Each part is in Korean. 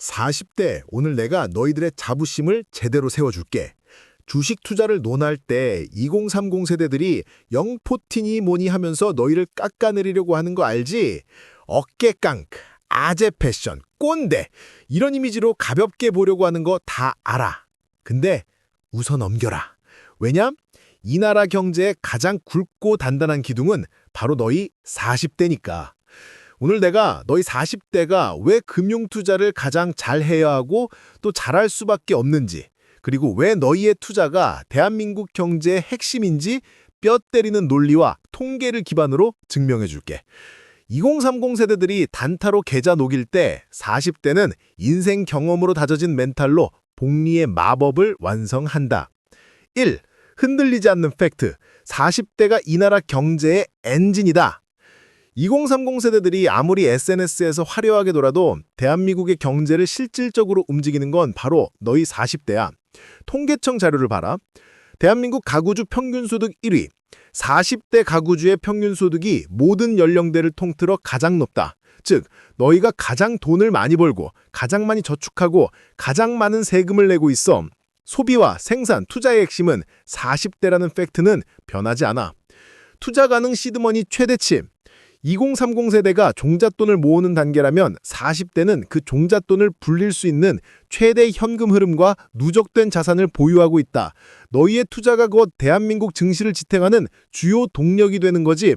40대 오늘 내가 너희들의 자부심을 제대로 세워줄게. 주식 투자를 논할 때 2030 세대들이 영포티니 뭐니 하면서 너희를 깎아내리려고 하는 거 알지? 어깨깡, 아재 패션, 꼰대 이런 이미지로 가볍게 보려고 하는 거 다 알아. 근데 웃어 넘겨라. 왜냐? 이 나라 경제의 가장 굵고 단단한 기둥은 바로 너희 40대니까. 오늘 내가 너희 40대가 왜 금융투자를 가장 잘해야 하고 또 잘할 수밖에 없는지, 그리고 왜 너희의 투자가 대한민국 경제의 핵심인지 뼈 때리는 논리와 통계를 기반으로 증명해 줄게. 2030 세대들이 단타로 계좌 녹일 때 40대는 인생 경험으로 다져진 멘탈로 복리의 마법을 완성한다. 1. 흔들리지 않는 팩트. 40대가 이 나라 경제의 엔진이다. 2030 세대들이 아무리 SNS에서 화려하게 돌아도 대한민국의 경제를 실질적으로 움직이는 건 바로 너희 40대야. 통계청 자료를 봐라. 대한민국 가구주 평균소득 1위. 40대 가구주의 평균소득이 모든 연령대를 통틀어 가장 높다. 즉, 너희가 가장 돈을 많이 벌고 가장 많이 저축하고 가장 많은 세금을 내고 있어. 소비와 생산, 투자의 핵심은 40대라는 팩트는 변하지 않아. 투자 가능 시드머니 최대치. 2030 세대가 종잣돈을 모으는 단계라면 40대는 그 종잣돈을 불릴 수 있는 최대 현금 흐름과 누적된 자산을 보유하고 있다. 너희의 투자가 곧 대한민국 증시를 지탱하는 주요 동력이 되는 거지.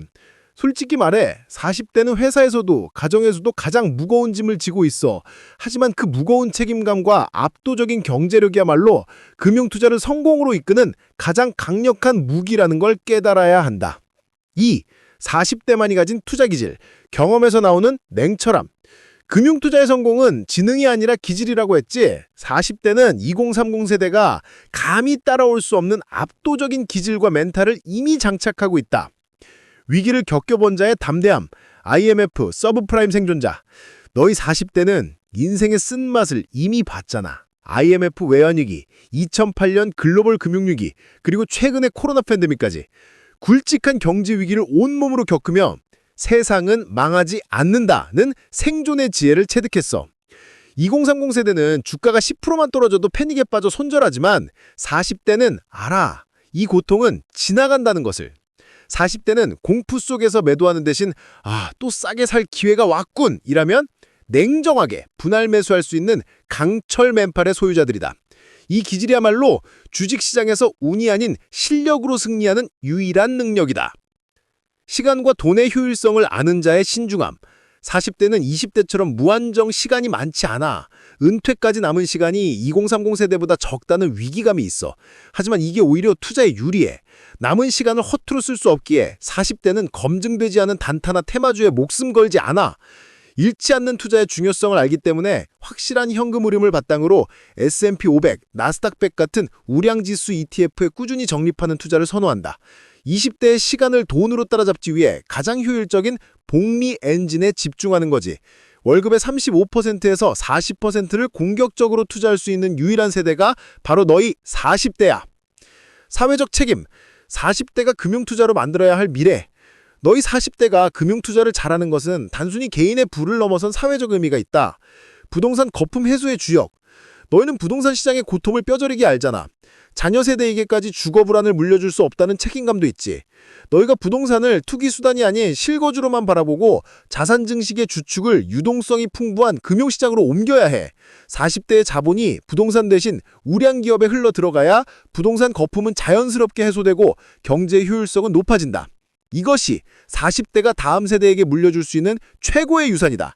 솔직히 말해 40대는 회사에서도 가정에서도 가장 무거운 짐을 지고 있어. 하지만 그 무거운 책임감과 압도적인 경제력이야말로 금융투자를 성공으로 이끄는 가장 강력한 무기라는 걸 깨달아야 한다. 2. 40대만이 가진 투자 기질, 경험에서 나오는 냉철함. 금융투자의 성공은 지능이 아니라 기질이라고 했지. 40대는 2030 세대가 감히 따라올 수 없는 압도적인 기질과 멘탈을 이미 장착하고 있다. 위기를 겪어본 자의 담대함, IMF, 서브프라임 생존자. 너희 40대는 인생의 쓴맛을 이미 봤잖아. IMF 외환위기, 2008년 글로벌 금융위기, 그리고 최근의 코로나 팬데믹까지. 굵직한 경제 위기를 온몸으로 겪으며 세상은 망하지 않는다는 생존의 지혜를 체득했어. 2030 세대는 주가가 10%만 떨어져도 패닉에 빠져 손절하지만 40대는 알아. 이 고통은 지나간다는 것을. 40대는 공포 속에서 매도하는 대신 또 싸게 살 기회가 왔군 이라면 냉정하게 분할 매수할 수 있는 강철 맨팔의 소유자들이다. 이 기질이야말로 주식시장에서 운이 아닌 실력으로 승리하는 유일한 능력이다. 시간과 돈의 효율성을 아는 자의 신중함. 40대는 20대처럼 무한정 시간이 많지 않아. 은퇴까지 남은 시간이 2030 세대보다 적다는 위기감이 있어. 하지만 이게 오히려 투자에 유리해. 남은 시간을 허투루 쓸 수 없기에 40대는 검증되지 않은 단타나 테마주에 목숨 걸지 않아. 잃지 않는 투자의 중요성을 알기 때문에 확실한 현금 흐름을 바탕으로 S&P 500, 나스닥 100 같은 우량지수 ETF에 꾸준히 적립하는 투자를 선호한다. 20대의 시간을 돈으로 따라잡기 위해 가장 효율적인 복리 엔진에 집중하는 거지. 월급의 35%에서 40%를 공격적으로 투자할 수 있는 유일한 세대가 바로 너희 40대야. 사회적 책임. 40대가 금융투자로 만들어야 할 미래. 너희 40대가 금융투자를 잘하는 것은 단순히 개인의 부를 넘어선 사회적 의미가 있다. 부동산 거품 해소의 주역. 너희는 부동산 시장의 고통을 뼈저리게 알잖아. 자녀 세대에게까지 주거 불안을 물려줄 수 없다는 책임감도 있지. 너희가 부동산을 투기 수단이 아닌 실거주로만 바라보고 자산 증식의 주축을 유동성이 풍부한 금융시장으로 옮겨야 해. 40대의 자본이 부동산 대신 우량 기업에 흘러 들어가야 부동산 거품은 자연스럽게 해소되고 경제 효율성은 높아진다. 이것이 40대가 다음 세대에게 물려줄 수 있는 최고의 유산이다.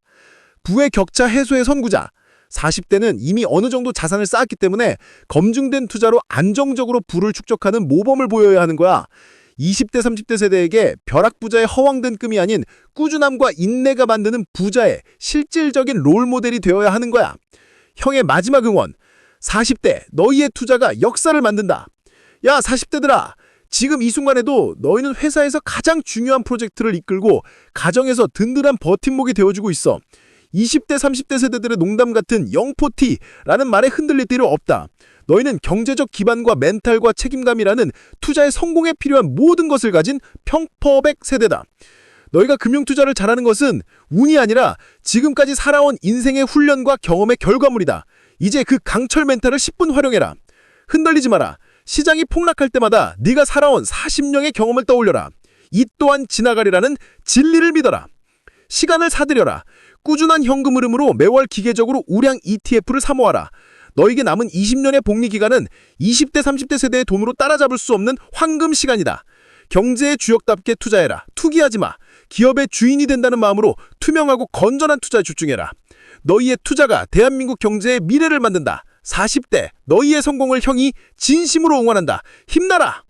부의 격차 해소의 선구자. 40대는 이미 어느 정도 자산을 쌓았기 때문에 검증된 투자로 안정적으로 부를 축적하는 모범을 보여야 하는 거야. 20대, 30대 세대에게 벼락부자의 허황된 꿈이 아닌 꾸준함과 인내가 만드는 부자의 실질적인 롤모델이 되어야 하는 거야. 형의 마지막 응원. 40대, 너희의 투자가 역사를 만든다. 야, 40대들아. 지금 이 순간에도 너희는 회사에서 가장 중요한 프로젝트를 이끌고 가정에서 든든한 버팀목이 되어주고 있어. 20대, 30대 세대들의 농담 같은 영포티라는 말에 흔들릴 필요 없다. 너희는 경제적 기반과 멘탈과 책임감이라는 투자의 성공에 필요한 모든 것을 가진 평퍼백 세대다. 너희가 금융투자를 잘하는 것은 운이 아니라 지금까지 살아온 인생의 훈련과 경험의 결과물이다. 이제 그 강철 멘탈을 10분 활용해라. 흔들리지 마라. 시장이 폭락할 때마다 네가 살아온 40년의 경험을 떠올려라. 이 또한 지나가리라는 진리를 믿어라. 시간을 사들여라. 꾸준한 현금 흐름으로 매월 기계적으로 우량 ETF를 사모아라. 너에게 남은 20년의 복리 기간은 20대, 30대 세대의 돈으로 따라잡을 수 없는 황금 시간이다. 경제의 주역답게 투자해라. 투기하지 마. 기업의 주인이 된다는 마음으로 투명하고 건전한 투자에 집중해라. 너희의 투자가 대한민국 경제의 미래를 만든다. 40대, 너희의 성공을 형이 진심으로 응원한다. 힘나라!